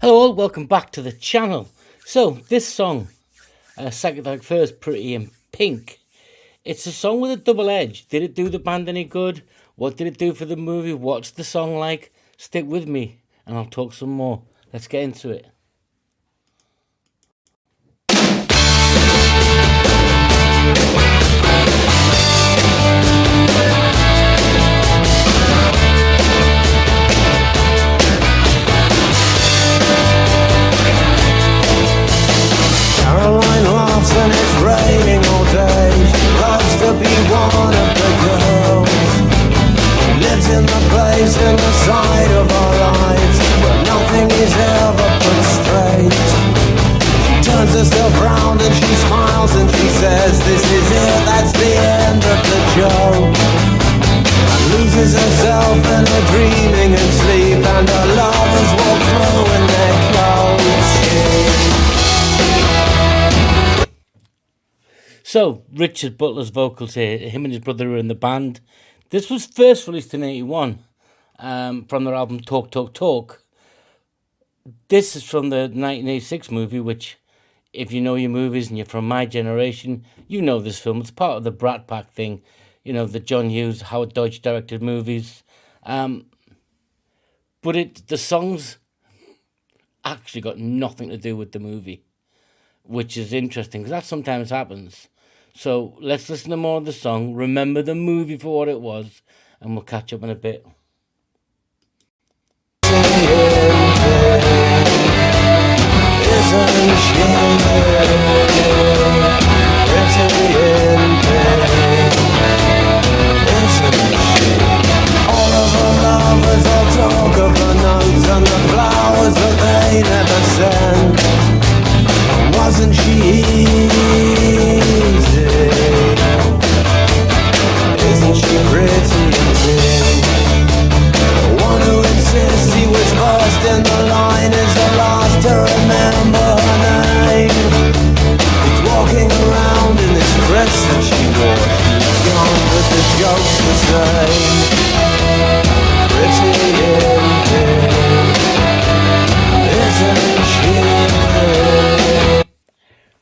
Hello all, welcome back to the channel. So this song, Psychedelic Furs, Pretty in Pink, it's a song with a double edge. Did it do the band any good? What did it do for the movie? What's the song like? Stick with me and I'll talk some more. Let's get into it. And it's raining all day. She loves to be one of the girls who lives in the place in the side of our lives where nothing is ever put straight. She turns herself round and she smiles and she says, "This is it, that's the end of the joke." And loses herself in her dreaming and sleep, and her lovers walk through in their clothes. So, Richard Butler's vocals here, him and his brother were in the band. This was first released in 81 from their album Talk, Talk, Talk. This is from the 1986 movie, which, if you know your movies and you're from my generation, you know this film. It's part of the Brat Pack thing, you know, the John Hughes, Howard Deutsch directed movies. But the songs actually got nothing to do with the movie, which is interesting, because that sometimes happens. So let's listen to more of the song, remember the movie for what it was, and we'll catch up in a bit. All of her lovers all talk of the notes and the flowers that they never send. Wasn't she easy? Isn't she pretty and thin? The one who insists he was first in the line is the last to remember her name. He's walking around in this dress that she wore. She's gone, but the joke's the same. Pretty in pink, isn't she?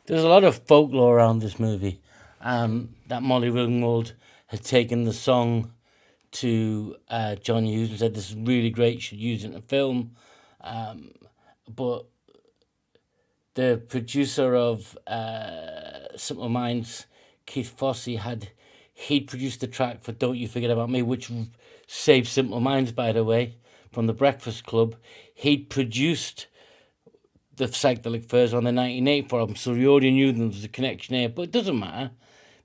There's a lot of folklore around this movie. That Molly Ringwald had taken the song to John Hughes and said, "This is really great, you should use it in a film." But the producer of Simple Minds, Keith Fossey, he'd produced the track for Don't You Forget About Me, which saved Simple Minds, by the way, from the Breakfast Club. He'd produced the Psychedelic Furs on the 1984 album, so we already knew there was a connection here, but it doesn't matter,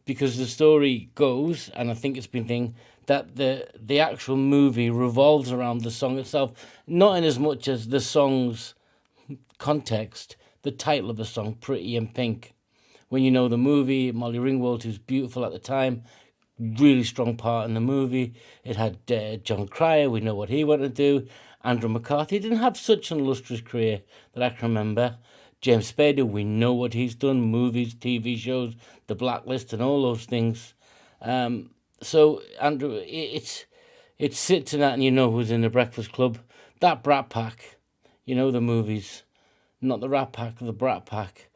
because the story goes, and I think it's been thing, that the actual movie revolves around the song itself, not in as much as the song's context, the title of the song, Pretty in Pink. When you know the movie, Molly Ringwald, who's beautiful at the time, really strong part in the movie. It had John Cryer, we know what he wanted to do. Andrew McCarthy didn't have such an illustrious career that I can remember. James Spader, we know what he's done, movies, TV shows, The Blacklist and all those things. So, Andrew, it sits in that, and you know who's in the Breakfast Club. That Brat Pack, you know the movies. Not the Rat Pack, the Brat Pack.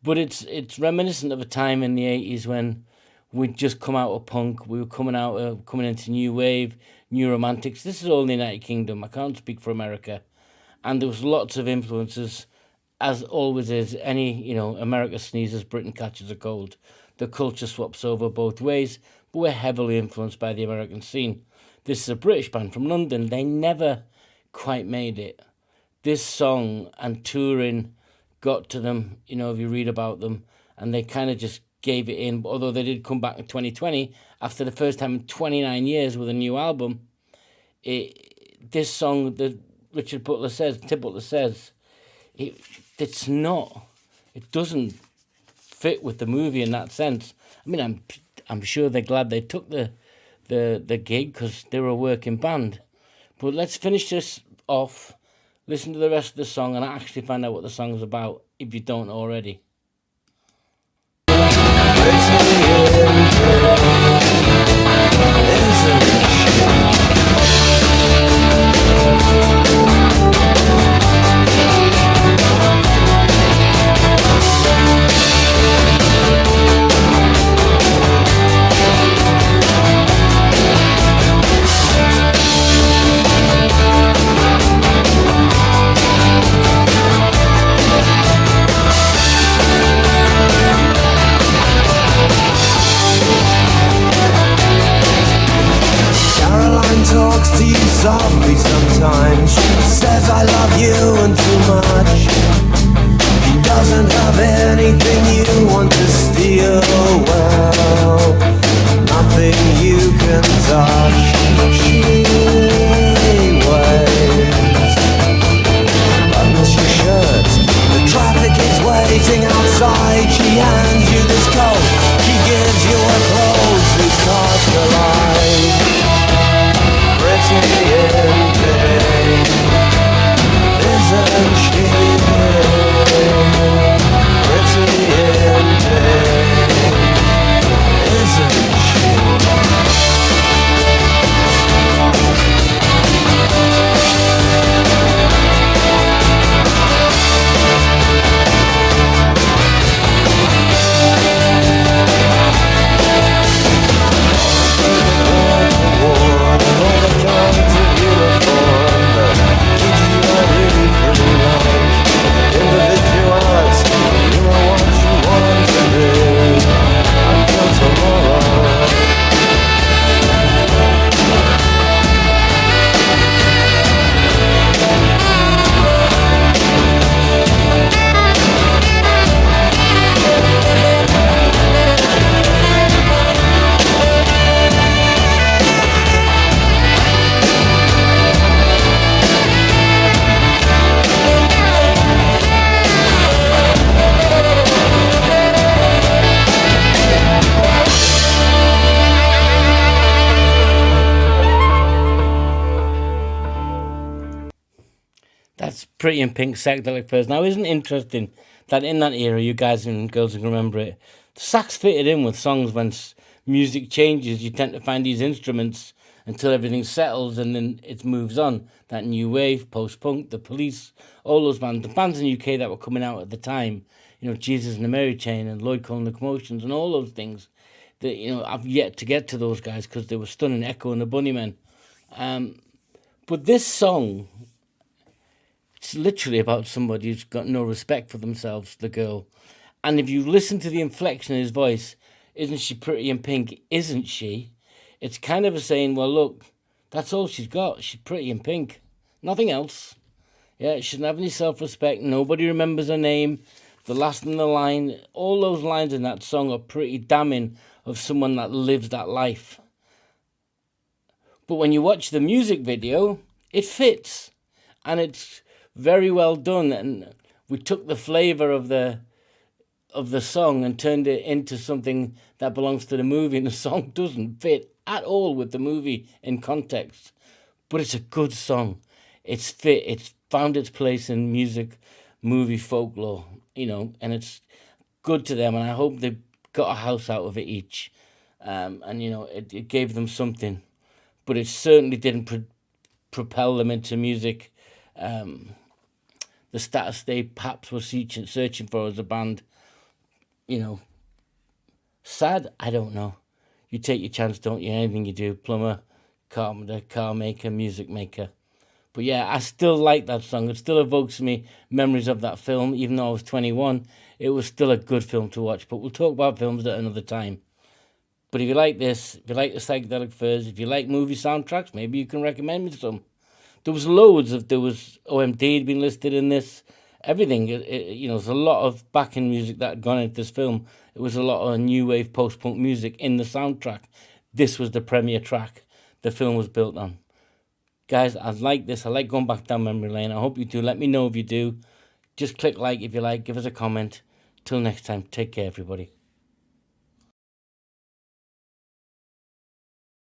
But it's reminiscent of a time in the 80s when we'd just come out of punk, we were coming into new wave, new romantics. This is all in the United Kingdom. I can't speak for America. And there was lots of influences, as always is. America sneezes, Britain catches a cold. The culture swaps over both ways, but we're heavily influenced by the American scene. This is a British band from London. They never quite made it. This song and touring got to them, if you read about them, and they kind of just gave it in, although they did come back in 2020 after the first time in 29 years with a new album. This song that Tim Butler says, it doesn't fit with the movie in that sense. I mean, I'm sure they're glad they took the gig, because they were a working band. But let's finish this off, listen to the rest of the song, and actually find out what the song's about if you don't already. That's Pretty in Pink, Psychedelic Furs. Now, isn't it interesting that in that era, you guys and girls can remember it, the sax fitted in with songs when music changes. You tend to find these instruments until everything settles and then it moves on. That new wave, post-punk, the Police, all those bands, the bands in the UK that were coming out at the time, Jesus and the Mary Chain and Lloyd Cole and the Commotions and all those things, that, I've yet to get to those guys because they were stunning, Echo and the Bunnymen. But this song, it's literally about somebody who's got no respect for themselves, the girl. And if you listen to the inflection in his voice, isn't she pretty in pink? Isn't she? It's kind of a saying, well, look, that's all she's got. She's pretty in pink. Nothing else. Yeah, she doesn't have any self-respect. Nobody remembers her name. The last in the line, all those lines in that song are pretty damning of someone that lives that life. But when you watch the music video, it fits. And it's very well done. And we took the flavour of the song and turned it into something that belongs to the movie, and the song doesn't fit at all with the movie in context. But it's a good song. It's found its place in music, movie, folklore, and it's good to them, and I hope they got a house out of it each. It gave them something, but it certainly didn't propel them into music. The status they perhaps were searching for as a band. Sad? I don't know. You take your chance, don't you? Anything you do, plumber, carpenter, car maker, music maker. But yeah, I still like that song. It still evokes me memories of that film, even though I was 21. It was still a good film to watch. But we'll talk about films at another time. But if you like this, if you like the Psychedelic Furs, if you like movie soundtracks, maybe you can recommend me some. There was OMD had been listed in this. Everything, there's a lot of backing music that had gone into this film. It was a lot of new wave post-punk music in the soundtrack. This was the premiere track the film was built on. Guys, I like this. I like going back down memory lane. I hope you do. Let me know if you do. Just click like if you like. Give us a comment. Till next time, take care, everybody.